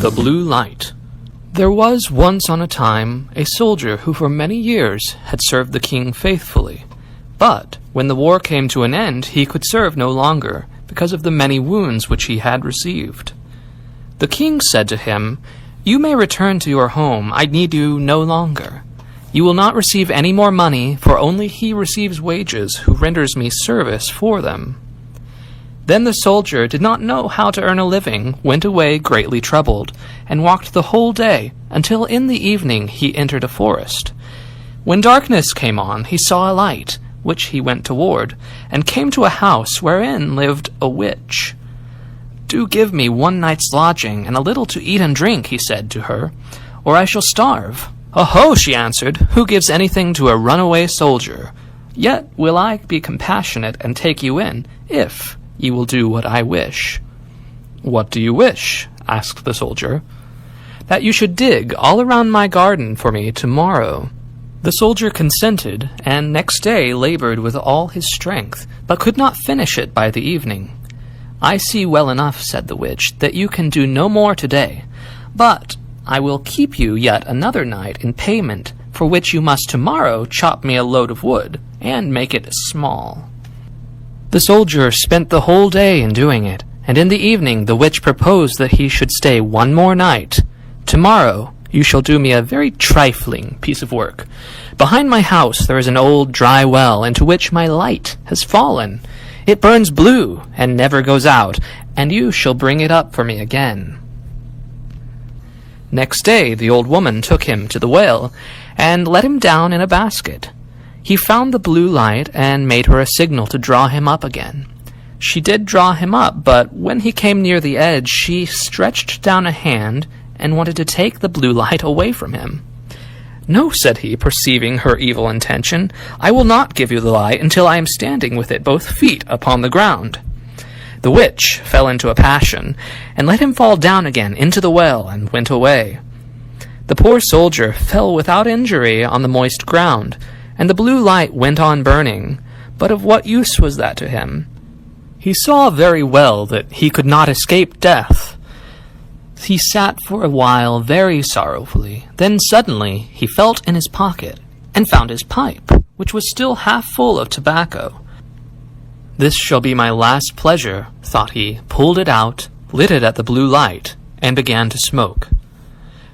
The Blue Light. There was once on a time a soldier who for many years had served the king faithfully. But when the war came to an end, he could serve no longer, because of the many wounds which he had received. The king said to him, "You may return to your home. I need you no longer. You will not receive any more money, for only he receives wages who renders me service for them." Then the soldier did not know how to earn a living, went away greatly troubled, and walked the whole day, until in the evening he entered a forest. When darkness came on, he saw a light, which he went toward, and came to a house wherein lived a witch. "Do give me one night's lodging, and a little to eat and drink," he said to her, "or I shall starve." "Oh-ho," she answered, "who gives anything to a runaway soldier? Yet will I be compassionate and take you in, if you will do what I wish." "What do you wish?" asked the soldier. "That you should dig all around my garden for me tomorrow." The soldier consented, and next day labored with all his strength, but could not finish it by the evening. "I see well enough," said the witch, "that you can do no more today, but I will keep you yet another night in payment, for which you must tomorrow chop me a load of wood, and make it small." The soldier spent the whole day in doing it, and in the evening the witch proposed that he should stay one more night. "Tomorrow you shall do me a very trifling piece of work. Behind my house there is an old dry well into which my light has fallen. It burns blue and never goes out, and you shall bring it up for me again." Next day the old woman took him to the well, and let him down in a basket. He found the blue light, and made her a signal to draw him up again. She did draw him up, but when he came near the edge, she stretched down a hand, and wanted to take the blue light away from him. "No," said he, perceiving her evil intention, "I will not give you the light until I am standing with it both feet upon the ground." The witch fell into a passion, and let him fall down again into the well, and went away. The poor soldier fell without injury on the moist ground, and the blue light went on burning, but of what use was that to him? He saw very well that he could not escape death. He sat for a while very sorrowfully. Then suddenly he felt in his pocket, and found his pipe, which was still half full of tobacco. "This shall be my last pleasure," thought he, pulled it out, lit it at the blue light, and began to smoke.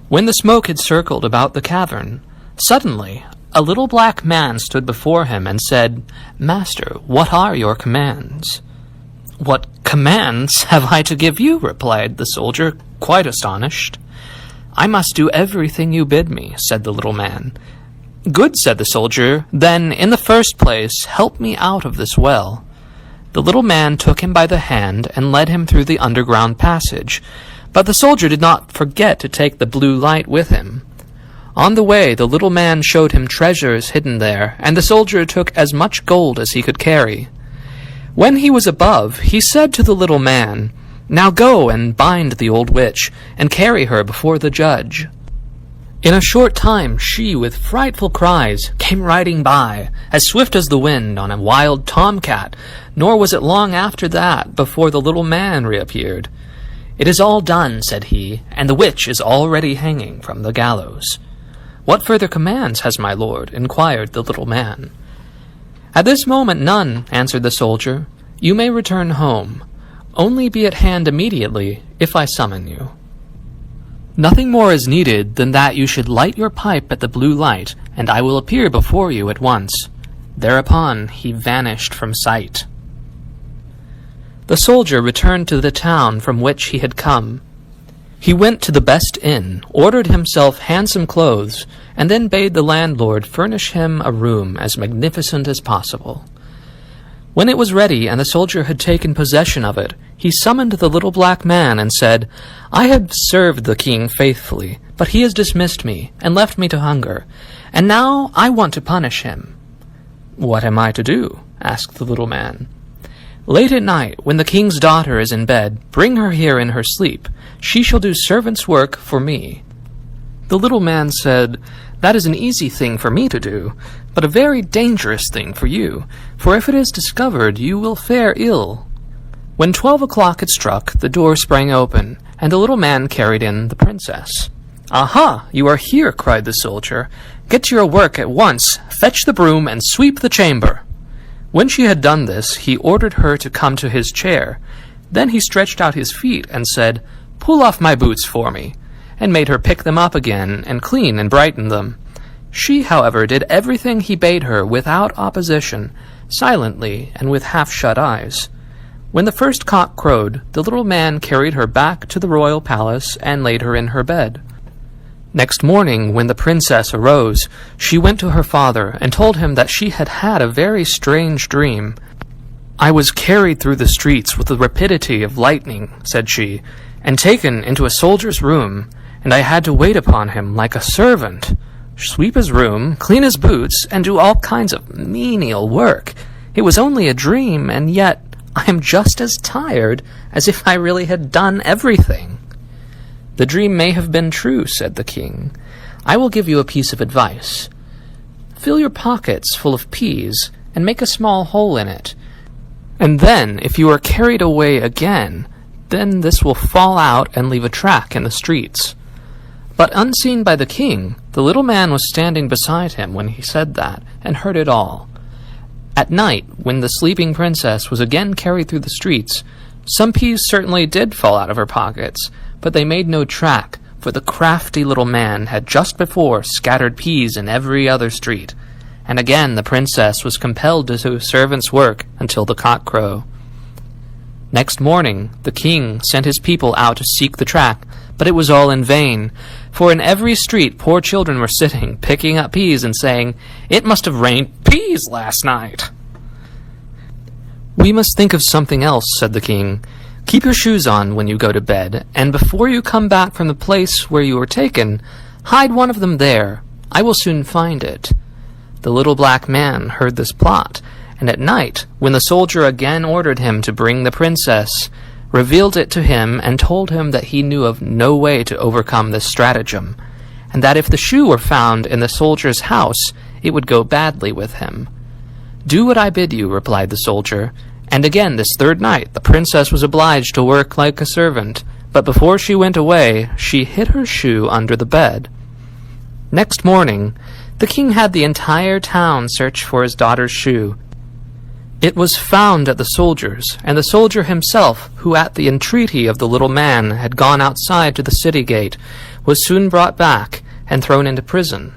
When the smoke had circled about the cavern, suddenly a little black man stood before him and said, "Master, what are your commands?" "What commands have I to give you?" replied the soldier, quite astonished. "I must do everything you bid me," said the little man. "Good," said the soldier, "then, in the first place, help me out of this well." The little man took him by the hand and led him through the underground passage, but the soldier did not forget to take the blue light with him. On the way the little man showed him treasures hidden there, and the soldier took as much gold as he could carry. When he was above, he said to the little man, "Now go and bind the old witch, and carry her before the judge." In a short time she, with frightful cries, came riding by, as swift as the wind on a wild tomcat, nor was it long after that before the little man reappeared. "It is all done," said he, "and the witch is already hanging from the gallows." "What further commands has my lord?" inquired the little man. "At this moment none," answered the soldier. "You may return home. Only be at hand immediately, if I summon you. Nothing more is needed than that you should light your pipe at the blue light, and I will appear before you at once." Thereupon he vanished from sight. The soldier returned to the town from which he had come. He went to the best inn, ordered himself handsome clothes, and then bade the landlord furnish him a room as magnificent as possible. When it was ready, and the soldier had taken possession of it, he summoned the little black man and said, "I have served the king faithfully, but he has dismissed me, and left me to hunger, and now I want to punish him." "What am I to do?" asked the little man. "Late at night, when the king's daughter is in bed, bring her here in her sleep. She shall do servant's work for me." The little man said, "That is an easy thing for me to do, but a very dangerous thing for you, for if it is discovered, you will fare ill." When 12 o'clock had struck, the door sprang open, and the little man carried in the princess. "Aha! You are here," cried the soldier. "Get to your work at once. Fetch the broom and sweep the chamber." When she had done this, he ordered her to come to his chair. Then he stretched out his feet and said, "Pull off my boots for me," and made her pick them up again and clean and brighten them. She, however, did everything he bade her without opposition, silently and with half-shut eyes. When the first cock crowed, the little man carried her back to the royal palace and laid her in her bed. Next morning, when the princess arose, she went to her father and told him that she had had a very strange dream. "I was carried through the streets with the rapidity of lightning," said she, "and taken into a soldier's room, and I had to wait upon him like a servant, sweep his room, clean his boots, and do all kinds of menial work. It was only a dream, and yet I am just as tired as if I really had done everything." "The dream may have been true," said the king. "I will give you a piece of advice. Fill your pockets full of peas, and make a small hole in it. And then, if you are carried away again, then this will fall out and leave a track in the streets." But unseen by the king, the little man was standing beside him when he said that, and heard it all. At night, when the sleeping princess was again carried through the streets, some peas certainly did fall out of her pockets, but they made no track, for the crafty little man had just before scattered peas in every other street, and again the princess was compelled to do servant's work until the cock crow. Next morning the king sent his people out to seek the track, but it was all in vain, for in every street poor children were sitting, picking up peas and saying, "It must have rained peas last night." "We must think of something else," said the king. "Keep your shoes on when you go to bed, and before you come back from the place where you were taken, hide one of them there. I will soon find it." The little black man heard this plot, and at night, when the soldier again ordered him to bring the princess, revealed it to him and told him that he knew of no way to overcome this stratagem, and that if the shoe were found in the soldier's house, it would go badly with him. "Do what I bid you," replied the soldier. And again this third night the princess was obliged to work like a servant, but before she went away she hid her shoe under the bed. Next morning the king had the entire town search for his daughter's shoe. It was found at the soldier's, and the soldier himself, who at the entreaty of the little man had gone outside to the city gate, was soon brought back and thrown into prison.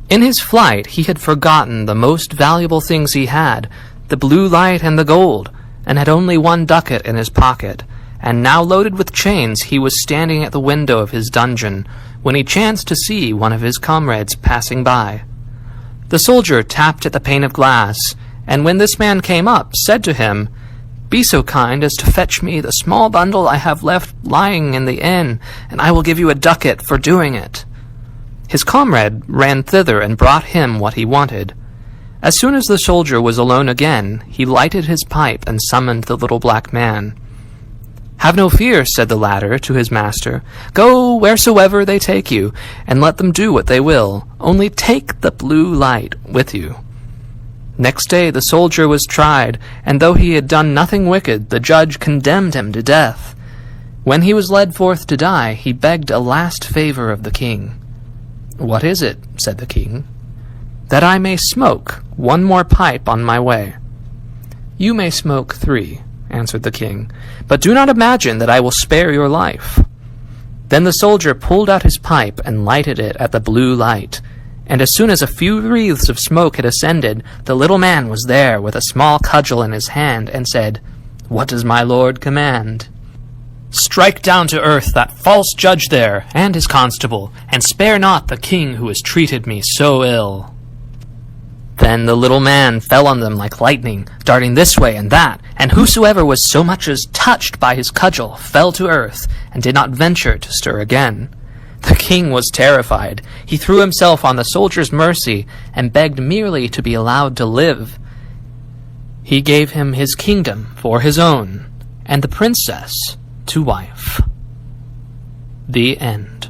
In his flight he had forgotten the most valuable things he had, the blue light and the gold, and had only 1 ducat in his pocket, and now loaded with chains he was standing at the window of his dungeon, when he chanced to see one of his comrades passing by. The soldier tapped at the pane of glass, and when this man came up, said to him, "Be so kind as to fetch me the small bundle I have left lying in the inn, and I will give you a ducat for doing it." His comrade ran thither and brought him what he wanted. As soon as the soldier was alone again, he lighted his pipe and summoned the little black man. "Have no fear," said the latter to his master. "Go wheresoever they take you, and let them do what they will. Only take the blue light with you." Next day the soldier was tried, and though he had done nothing wicked, the judge condemned him to death. When he was led forth to die, he begged a last favor of the king. "What is it?" said the king. "That I may smoke 1 more pipe on my way." "You may smoke 3, answered the king, "but do not imagine that I will spare your life." Then the soldier pulled out his pipe and lighted it at the blue light, and as soon as a few wreaths of smoke had ascended, the little man was there with a small cudgel in his hand, and said, "What does my lord command?" "Strike down to earth that false judge there, and his constable, and spare not the king who has treated me so ill." Then the little man fell on them like lightning, darting this way and that, and whosoever was so much as touched by his cudgel fell to earth, and did not venture to stir again. The king was terrified. He threw himself on the soldier's mercy, and begged merely to be allowed to live. He gave him his kingdom for his own, and the princess to wife. The end.